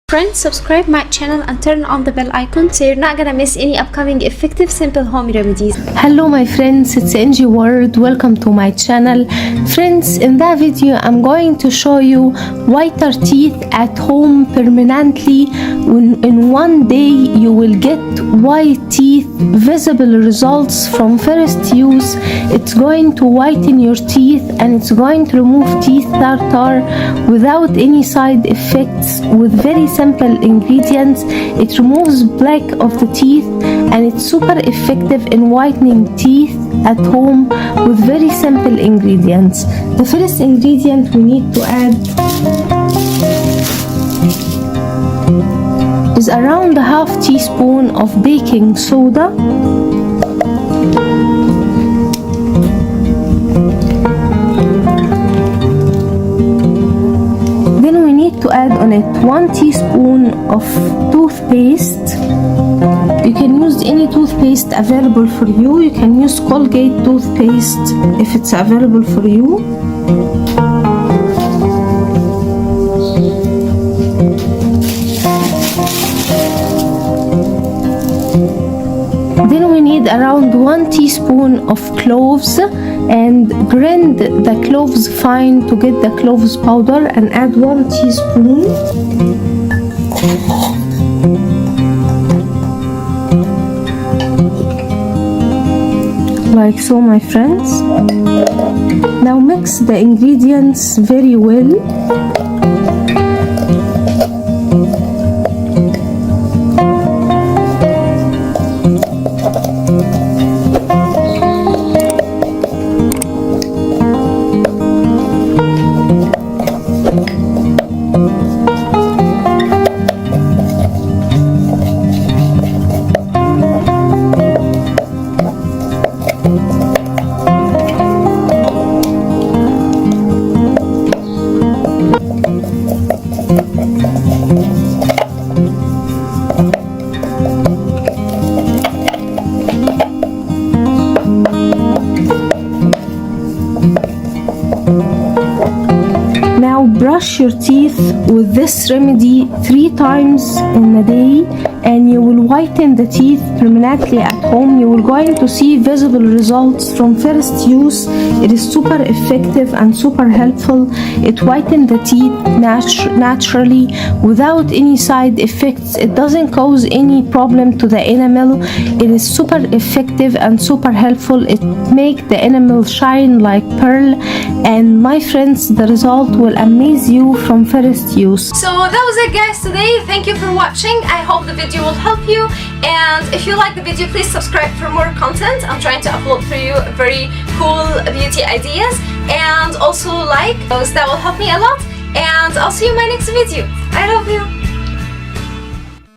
Friends, subscribe my channel and turn on the bell icon so you're not gonna miss any upcoming effective simple home remedies. Hello my friends, it's NG World. Welcome to my channel. Friends, in that video I'm going to show you whiter teeth at home permanently. In one day you will get white teeth, visible results from first use. It's going to whiten your teeth and it's going to remove teeth tartar without any side effects with very simple ingredients. It removes black of the teeth and it's super effective in whitening teeth at home with very simple ingredients. The first ingredient we need to add is around a half teaspoon of baking soda. To add on it 1 teaspoon of toothpaste. You can use any toothpaste available for you. You can use Colgate toothpaste if it's available for you. Then we need around 1 teaspoon of cloves, and grind the cloves fine to get the cloves powder and add 1 teaspoon. Like so, my friends. Now mix the ingredients very well. Now brush your teeth with this remedy 3 times in a day and you will whiten the teeth permanently at home. You will going to see visible results from first use. It is super effective and super helpful. It whitens the teeth naturally without any side effects. It doesn't cause any problem to the enamel. It is super effective and super helpful. It makes the enamel shine like pearl, and my friends, the result will amaze you from first use. So that was it, guys, today. Thank you for watching. I hope the video will help you, and if you like the video, please subscribe for more content. I'm trying to upload for you very cool beauty ideas, and also like those. That will help me a lot, and I'll see you in my next video. I love you.